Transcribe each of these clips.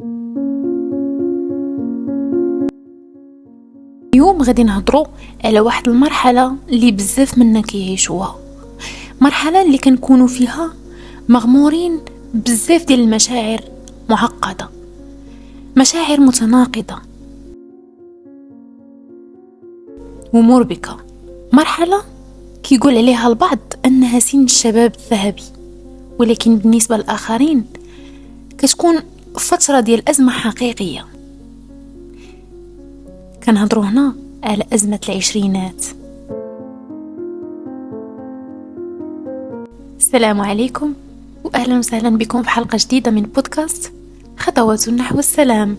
اليوم غادي نهضروا على واحد المرحله اللي بزاف منا كيعيشوها. مرحله اللي كنكونوا فيها مغمورين بزاف ديال المشاعر معقده، مشاعر متناقضه ومربكه. مرحله كيقول عليها البعض انها سن الشباب الذهبي، ولكن بالنسبه للاخرين كتكون فتره ديال ازمه حقيقيه. كنهضروا هنا على أزمة العشرينات. السلام عليكم وأهلا وسهلا بكم في حلقة جديدة من بودكاست خطوات نحو السلام.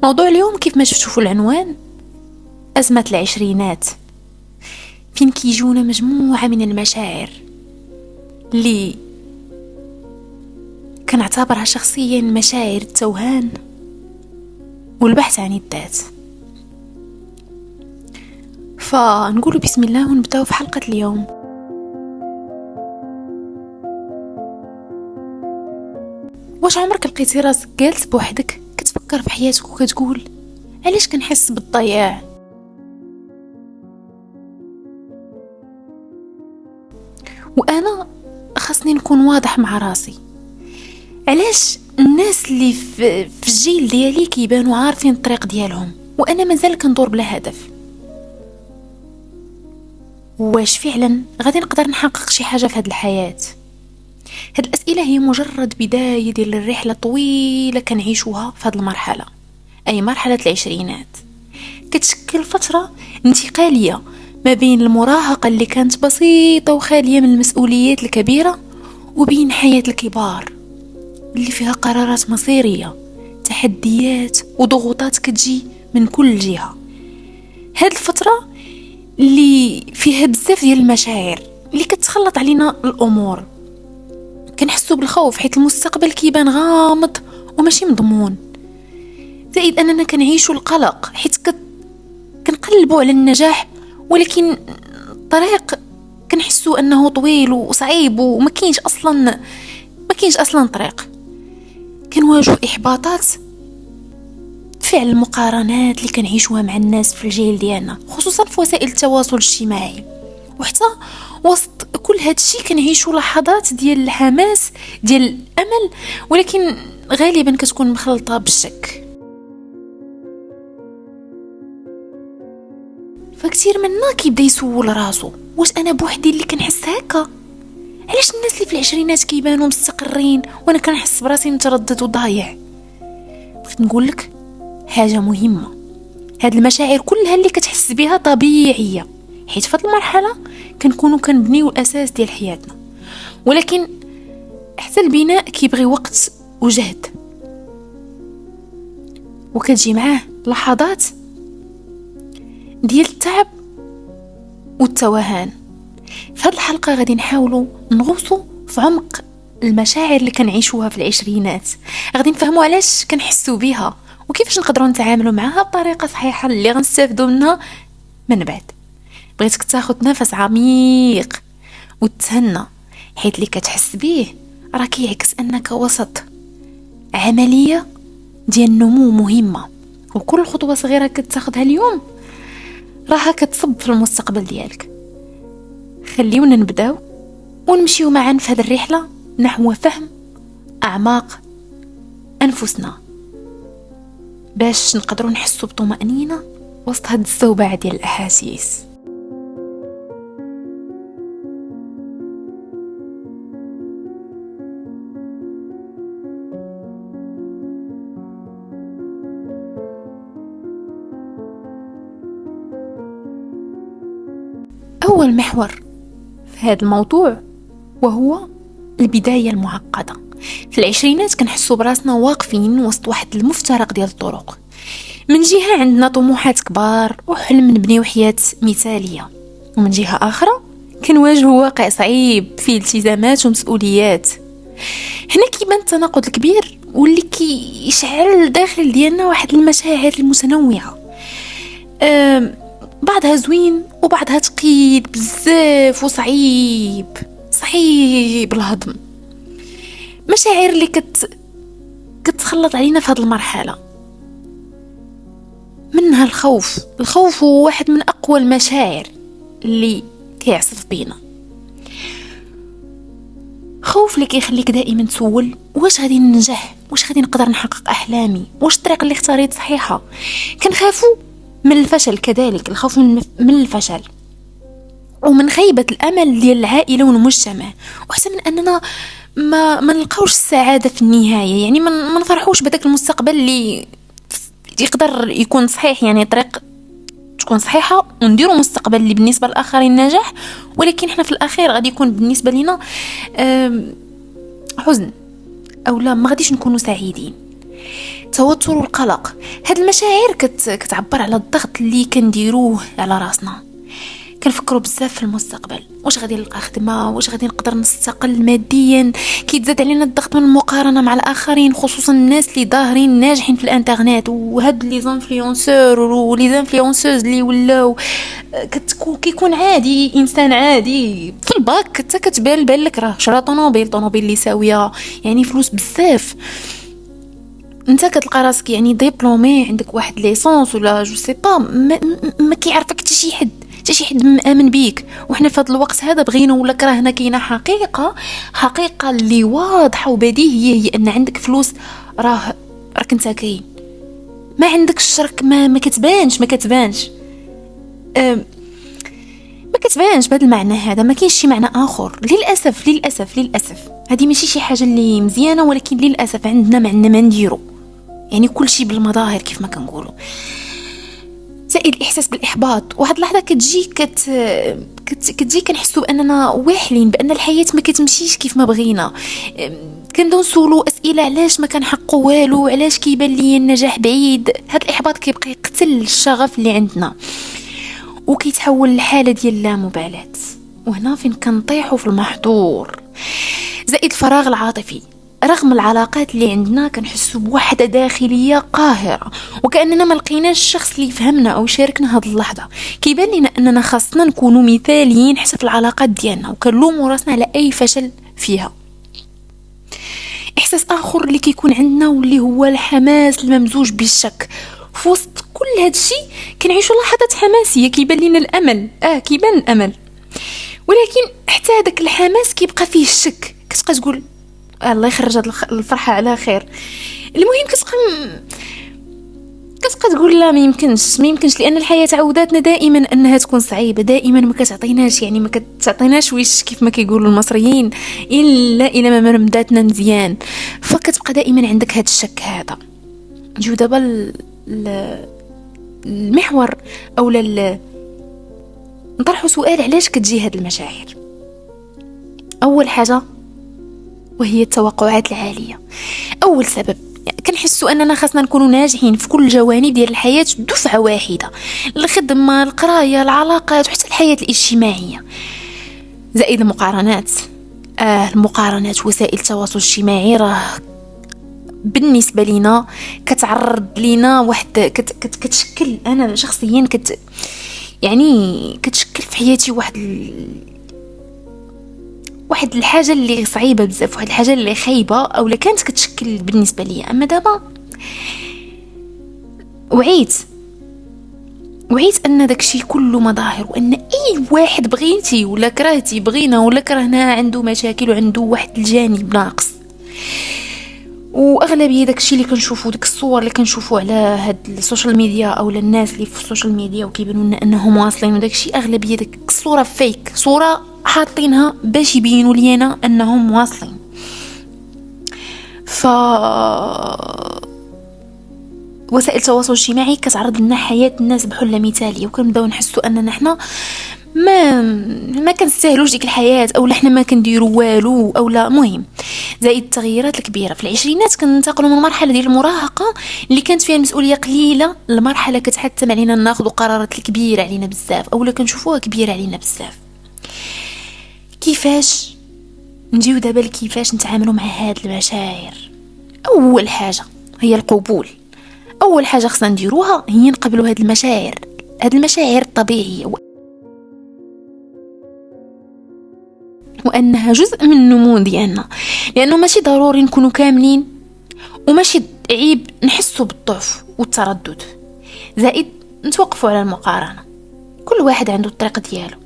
موضوع اليوم كيف ما شفتوا في العنوان أزمة العشرينات، فين كيجونا مجموعة من المشاعر اللي كنعتبرها شخصيا مشاعر التوهان والبحث عن الذات. فنقول بسم الله ونبداو في حلقة اليوم. واش عمرك لقيتي راسك جالس بوحدك كتفكر في حياتك وكتقول علاش كنحس بالضياع؟ وانا خاصني نكون واضح مع راسي، علاش الناس اللي في الجيل ديالي كيبانوا عارفين الطريق ديالهم وانا مازال كندور بلا هدف؟ واش فعلا غادي نقدر نحقق شي حاجه في هذه الحياه؟ هاد الاسئله هي مجرد بدايه ديال الرحله طويله كنعيشوها في هذه المرحله، اي مرحله العشرينات. كتشكل فتره انتقاليه ما بين المراهقه اللي كانت بسيطه وخاليه من المسؤوليات الكبيره وبين حياه الكبار اللي فيها قرارات مصيرية، تحديات وضغوطات كتجي من كل جهة. هاد الفترة اللي فيها بزاف ديال المشاعر اللي كتخلط علينا الأمور، كنحسوا بالخوف حيث المستقبل كيبان غامض وماشي مضمون، زائد أننا كنعيشوا القلق حيث كنقلبوا على النجاح ولكن الطريق كنحسوا أنه طويل وصعيب وما كاينش أصلا طريق. كنواجهوا إحباطات فعل المقارنات اللي كنعيشوها مع الناس في الجيل ديالنا، خصوصا في وسائل التواصل الاجتماعي. وحتى وسط كل هذا الشيء كنعيشوا لحظات ديال الحماس ديال الأمل، ولكن غالبا كتكون مخلطة بالشك. فكتير منا كيبدا يسول راسو واش أنا بوحدي اللي كنحس هكا؟ علاش الناس اللي في العشرينات كيبانوا مستقرين وانا كنحس براسي متردد وضايع؟ بغيت نقول لك حاجه مهمه، هاد المشاعر كلها اللي كتحس بها طبيعيه، حيت في هاد المرحله كنكونوا كنبنيو الاساس ديال حياتنا، ولكن حتى البناء كيبغي وقت وجهد، وكتجي معاه لحظات ديال التعب والتوهان. في هذه الحلقة غادي نحاولوا نغوصوا في عمق المشاعر اللي كنعيشوها في العشرينات، غادي نفهموا علاش كنحسوا بها وكيفاش نقدروا نتعاملوا معها بطريقة صحيحة اللي غنستافدوا منها من بعد. بغيتك تاخذ نفس عميق وتهنى، حيث اللي كتحس به راه كيعكس انك وسط عملية ديال النمو مهمة، وكل خطوة صغيرة كتاخذها اليوم راها كتصب في المستقبل ديالك. خليونا نبداو ونمشيو معا في هذه الرحلة نحو فهم أعماق أنفسنا، باش نقدروا نحسوا بطمأنينة وسط هاد الزوبعة ديال الأحاسيس. أول محور في هذا الموضوع وهو البداية المعقدة. في العشرينات كنحسوا براسنا واقفين وسط واحد المفترق ديال الطرق، من جهة عندنا طموحات كبار وحلم نبنيو حياة مثالية، ومن جهة أخرى كنواجهوا واقع صعيب فيه التزامات ومسؤوليات. هنا كيبان التناقض الكبير واللي كيشعل داخل ديالنا واحد المشاعر المتنوعة، بعضها زوين وبعضها تقيل بزاف وصعيب الهضم. مشاعر اللي كتخلط علينا في هذه المرحله. منها الخوف هو واحد من اقوى المشاعر اللي كيعصف بينا. خوف اللي كيخليك دائما تسول واش غادي ننجح، واش غادي نقدر نحقق احلامي، واش الطريق اللي اختاريت صحيحه. كنخافوا من الفشل، كذلك الخوف من الفشل ومن خيبه الامل ديال العائله والمجتمع، وحتى من اننا ما نلقاوش السعاده في النهايه. يعني ما نفرحوش بداك المستقبل اللي يقدر يكون صحيح، يعني طريق تكون صحيحه ونديروا مستقبل اللي بالنسبه للاخرين نجاح، ولكن احنا في الاخير غادي يكون بالنسبه لنا حزن، او لا ما غاديش نكونوا سعيدين. توتر والقلق، هاد المشاعر كتعبر على الضغط اللي كنديروه على راسنا. كنفكروا بزاف في المستقبل، واش غادي نلقى خدمه، واش غادي نقدر نستقل ماديا. كيتزاد علينا الضغط من المقارنه مع الاخرين، خصوصا الناس اللي ظاهرين ناجحين في الانترنت، وهاد لي زانفلونسور ولي زانفلونسوز اللي ولاو كيكون عادي، انسان عادي في الباك حتى كتبان لك راه شرا طوموبيل اللي ساويه يعني فلوس بزاف. انت كتلقى راسك يعني ديبلومي، عندك واحد ليسونس ولا جو سي با، ما كيعرفك حتى شي حد مآمن بيك. وحنا في هذا الوقت هذا بغينا ولا كرهنا كاينه حقيقه اللي واضحه وبديهيه، هي ان عندك فلوس راك انت كاين. ما عندكش شرك ما كتبانش بهذا المعنى هذا. ما كاينش شي معنى اخر للاسف. هذه ماشي شي حاجه اللي مزيانه، ولكن للاسف عندنا ما نديرو، يعني كل شيء بالمظاهر كيف ما كنقولوا. زائد الاحساس بالاحباط، واحد اللحظه كتجي كنحسوا باننا واحلين، بان الحياه ما كتمشيش كيف ما بغينا. كنبداو نسولوا اسئله، علاش ما كنحققوا والو، علاش كيبان لي النجاح بعيد. هذا الاحباط كيبقى يقتل الشغف اللي عندنا، وكيتحول لحاله ديال اللامبالاه، وهنا فين كنطيحوا في المحظور. زائد الفراغ العاطفي، رغم العلاقات اللي عندنا كنحسوا بوحده داخليه قاهره، وكاننا ما لقيناش الشخص اللي يفهمنا او يشاركنا هذه اللحظه. كيبان لنا اننا خاصنا نكونوا مثاليين حتى في العلاقات ديالنا، وكنلوموا راسنا على اي فشل فيها. احساس اخر اللي كيكون عندنا واللي هو الحماس الممزوج بالشك. في وسط كل هذا الشيء كنعيشوا لحظات حماسيه، كيبان لنا الامل، كيبان الامل، ولكن حتى هذاك الحماس كيبقى فيه الشك. كتبقى تقول الله يخرج هاد الفرحه على خير. المهم كتبقى تقول لا، ما يمكنش، لان الحياه عوداتنا دائما انها تكون صعيبه، دائما ما كتعطيناش ويش كيف ما كيقولوا المصريين، الا ما رمداتنا مزيان. فكتبقى دائما عندك هاد الشك هذا. نجيو دابا المحور او نطرحوا سؤال، علاش كتجي هاد المشاعر؟ اول حاجه وهي التوقعات العاليه. اول سبب كنحسوا اننا خاصنا نكونوا ناجحين في كل الجوانب ديال الحياه دفعه واحده، الخدمه، القرايه، العلاقات، وحتى الحياه الاجتماعيه. زائد المقارنات. المقارنات وسائل التواصل الاجتماعي راه بالنسبه لنا كتعرض لنا واحد كتشكل، انا شخصيا كتشكل في حياتي واحد الحاجه اللي صعيبه بزاف، واحد الحاجه اللي خايبه، او لا كانت كتشكل بالنسبه لي. اما دابا وعيت ان داكشي كله مظاهر، وان اي واحد بغيتي ولا كرهتي، بغينا ولا كرهنا، عنده مشاكل وعنده واحد الجانب ناقص. واغلبيه داكشي اللي كنشوفوا، ديك الصور اللي كنشوفوا على هاد السوشيال ميديا او الناس اللي في السوشيال ميديا وكيبانوا لنا انهم واصلين، وداكشي اغلبيه ديك الصوره فيك، صوره حاطينها باش يبينوا لينا انهم واصلين. وسائل التواصل الاجتماعي كتعرض لنا حياه الناس بحله مثاليه، وكنبداو نحسوا اننا حنا ما كنستاهلوش ديك الحياه، او احنا ما كنديروا والو، او لا. مهم. زائد التغييرات الكبيره في العشرينات، كننتقلوا من مرحله ديال المراهقه اللي كانت فيها المسؤوليه قليله لمرحله كتحتم علينا ناخذ قرارات كبيره علينا بزاف، او لا كنشوفوها كبيره علينا بزاف. كيفاش نجيو دابا كيفاش نتعاملوا مع هاد المشاعر؟ اول حاجه هي القبول. اول حاجه خصنا نديروها هي نقبلوا هاد المشاعر الطبيعيه، وانها جزء من النمو ديالنا، لانه ماشي ضروري نكونوا كاملين، وماشي عيب نحسوا بالضعف والتردد، زائد نتوقفوا على المقارنة. كل واحد عنده الطريقة ديالو،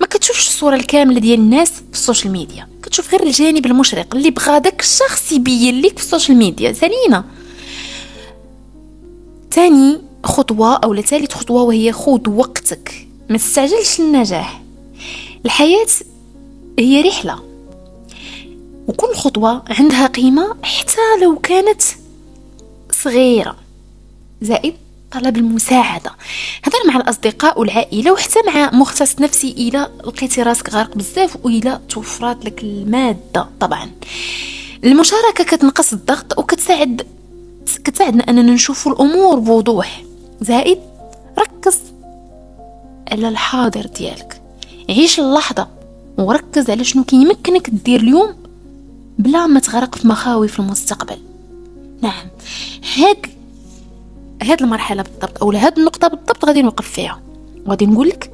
ما كتشوفش الصورة الكاملة ديال الناس في السوشيال ميديا، كتشوف غير الجانب المشرق اللي بغى داك الشخص يبين لك في السوشيال ميديا. ثاني خطوة أو ثالث خطوة، وهي خذ وقتك، ما تستعجلش النجاح. الحياة هي رحلة، وكل خطوة عندها قيمة حتى لو كانت صغيرة. زائد طلب المساعدة، هضر مع الأصدقاء والعائلة وحتى مع مختص نفسي إلى لقيتي راسك غارق بزاف وإلى توفرات لك المادة. طبعا المشاركة كتنقص الضغط كتساعدنا أننا نشوف الأمور بوضوح. زائد ركز على الحاضر ديالك، عيش اللحظة وركز على شنو كيمكنك دير اليوم بلا ما تغرق في مخاوف المستقبل. نعم، هاد المرحلة بالضبط أو هاد النقطة بالضبط غادي نوقف فيها، وغادي نقول لك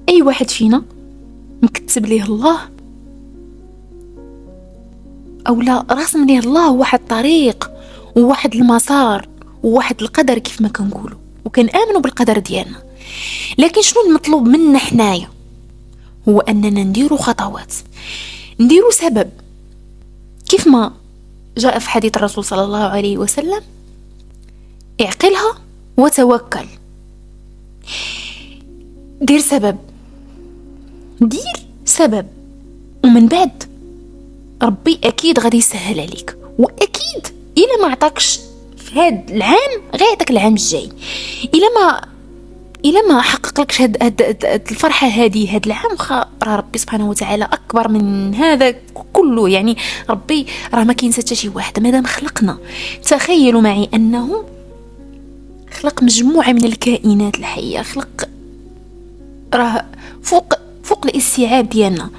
أي واحد فينا مكتب ليه الله أو لا رسم ليه الله واحد الطريق وواحد المسار وواحد القدر كيف ما كنقولوا، وكنآمنوا بالقدر ديالنا. لكن شنو المطلوب منا حنايا؟ هو أننا نديروا خطوات، نديروا سبب، كيف ما جاء في حديث الرسول صلى الله عليه وسلم: اعقلها وتوكل. دير سبب ومن بعد ربي أكيد غادي يسهل عليك، وأكيد إلا ما عطاكش في هاد العام غيعطيك العام الجاي. إلا ما حقق لكش هاد الفرحة هاد العام، راه ربي سبحانه وتعالى أكبر من هذا كله. يعني ربي راه ما كينسى حتى شي واحد مادام خلقنا. تخيلوا معي أنه خلق مجموعة من الكائنات الحية، خلق راه فوق الاستيعاب ديالنا،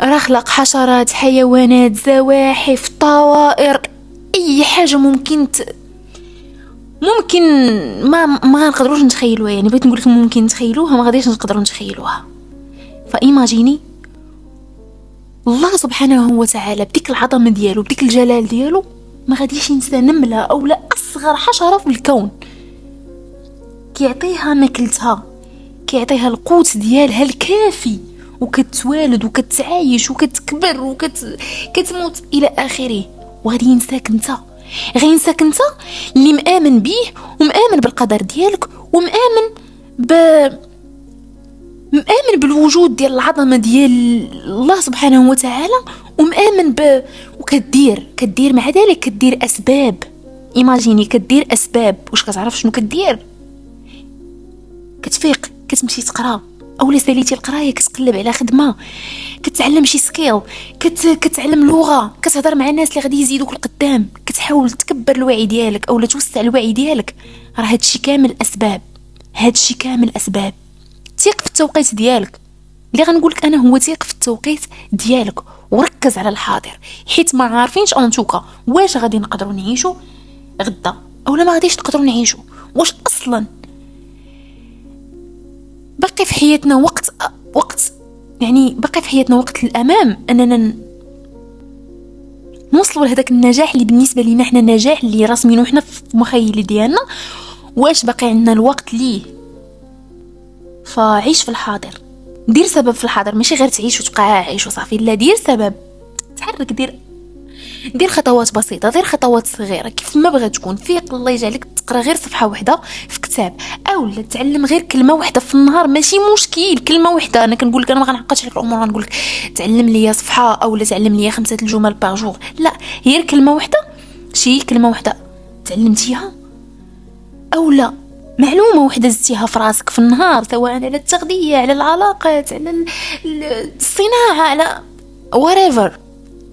راه خلق حشرات، حيوانات، زواحف، طوائر، اي حاجه ممكن ما نقدروش نتخيلوها. يعني بغيت نقول لكم ممكن نتخيلوها، ما غاديش نقدروا نتخيلوها. فايماجيني الله سبحانه وتعالى بديك العظمه ديالو، بديك الجلال ديالو، ما غاديش ينسى نمله او لا اصغر حشره في الكون، كيعطيها ماكلتها، كيعطيها القوت ديالها الكافي، وكتوالد وكتعايش وكتكبر وكتموت الى اخره. وغادي ينساك انت، غينساك انت اللي مآمن بيه ومآمن بالقدر ديالك ومآمن مآمن بالوجود ديال العظمه ديال الله سبحانه وتعالى، ومآمن كدير مع ذلك كدير اسباب. ايماجيني كدير اسباب، واش كتعرف شنو كدير؟ كتفيق، كتمشي تقرا، اولا ساليتي القرايه كتقلب على خدمه، كتعلم شي سكيل، كتعلم لغه، كتهضر مع الناس اللي غادي يزيدوك القدام، كتحاول تكبر الوعي ديالك اولا توسع الوعي ديالك. راه هادشي كامل اسباب. ثق في التوقيت ديالك، اللي غنقولك انا هو ثق في التوقيت ديالك وركز على الحاضر، حيت ما عارفينش انتوكا واش غادي نقدروا نعيشوا غدا اولا ما غاديش نقدروا نعيشوا، واش اصلا باقي في حياتنا وقت يعني باقي في حياتنا وقت الامام اننا نوصلوا لهذاك النجاح اللي بالنسبه لينا حنا النجاح اللي راسمينه حنا في المخيله ديالنا. واش باقي عندنا الوقت ليه؟ فعيش في الحاضر، دير سبب في الحاضر، ماشي غير تعيش وتبقى عايش وصافي، لا دير سبب، تحرك، دير خطوات بسيطه، دير خطوات صغيره كيف ما بغات تكون. فيق الله يجعلك تقرا غير صفحه واحده في كتاب، اولا تعلم غير كلمه واحده في النهار، ماشي مشكل كلمه واحده. انا كنقول لك انا ما غنعقدش عليك الامور، غنقول لك تعلم لي صفحه اولا تعلم لي 5 الجمل باغ جور، لا غير كلمه واحده، شي كلمه واحده تعلمتيها اولا معلومه واحده زدتيها في راسك في النهار، سواء على التغذيه، على العلاقات، على الصناعه، على whatever،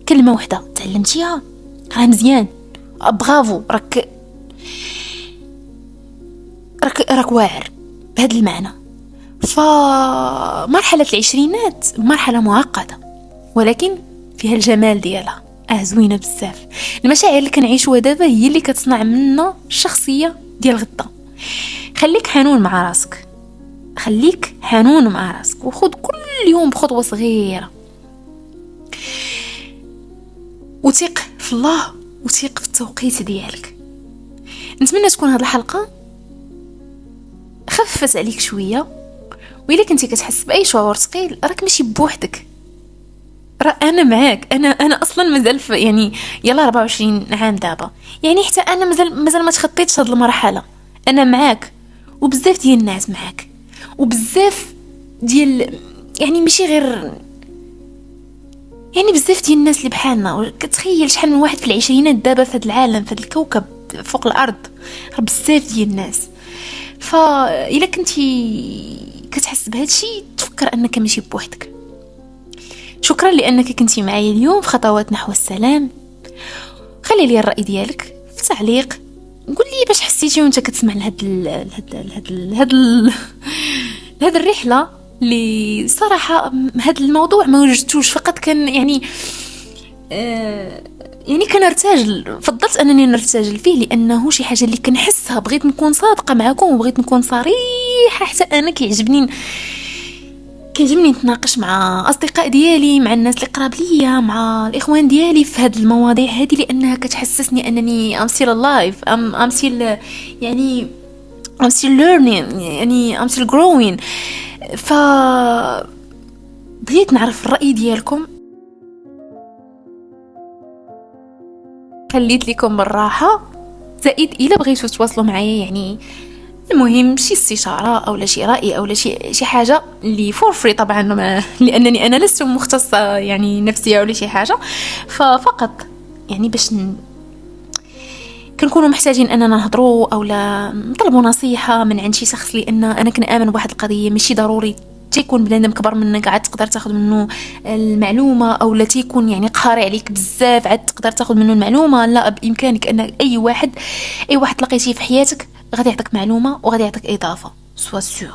كلمه واحده تعلمتيها راه مزيان، برافو، راك واعر بهذا المعنى. فمرحله العشرينات مرحله معقده، ولكن فيها الجمال ديالها، زوينه بزاف. المشاعر اللي كنعيشوها دابا هي اللي كتصنع منا الشخصيه ديال غدا. خليك حنون مع راسك، وخذ كل يوم بخطوه صغيره، وثق في الله وثق في التوقيت ديالك. نتمنى تكون هذه الحلقه خففت عليك شويه، وإلا كنتي كتحس باي شعور ثقيل راك ماشي بوحدك، راه انا معاك. انا اصلا مازال يعني يلا 24 عام دابا، يعني حتى انا مازال ما تخطيتش هذه المرحله. انا معاك، وبزاف ديال الناس معاك، وبزاف ديال يعني ماشي غير يعني بزاف ديال الناس اللي بحالنا. كتخيل شحال من واحد في العشرينات دابا في هذا العالم، في هذا الكوكب فوق الارض، راه بزاف ديال الناس. فإلا كنتي كتحس بهذا الشيء تفكر انك ماشي بوحدك. شكرا لانك كنتي معايا اليوم في خطوات نحو السلام. خلي لي الراي ديالك في تعليق، قول لي باش حسيتي وانت كتسمع لهاد الرحله اللي صراحه هذا الموضوع ما وجدتوش، فقط كان يعني يعني كنرتجل، فضلت انني نرتجل فيه لانه شي حاجه اللي كنحسها. بغيت نكون صادقه معكم وبغيت نكون صريحه، حتى انا كيعجبني نتناقش مع اصدقاء ديالي، مع الناس اللي قراب ليا، مع الاخوان ديالي في هذه المواضيع هذه، لانها كتحسسني انني I'm still alive, I'm still يعني I'm still learning، يعني I'm still growing. بغيت نعرف الرأي ديالكم، خليت لكم بالراحة. زائد إلا بغيتوا تواصلوا معايا، يعني المهم شي استشارة أو شي رأي أو شي حاجة اللي فور فري طبعا، لأنني أنا لست مختصة يعني نفسية ولا شي حاجة، ففقط يعني باش كنكونوا محتاجين اننا نهضروا او لا نطلبوا نصيحه من عند شي شخص، لان انا كنآمن بواحد القضيه، ماشي ضروري تيكون بنادم كبر منك عاد تقدر تاخذ منه المعلومه، او لا تيكون يعني قاري عليك بزاف عاد تقدر تاخذ منه المعلومه. لا، بامكانك ان اي واحد لقيتيه في حياتك غادي يعطيك معلومه وغادي يعطيك اضافه سوا سور.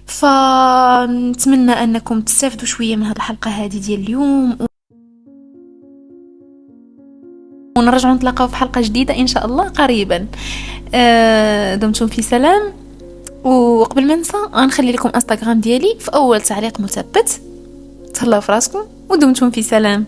فنتمنى انكم تستافدوا شويه من هذه الحلقه هذه ديال اليوم، ونرجع نتلاقاو في حلقة جديدة إن شاء الله قريبا. دمتم في سلام. وقبل ما ننسى غنخلي لكم انستغرام ديالي في أول تعليق مثبت. تهلاو في راسكم ودمتم في سلام.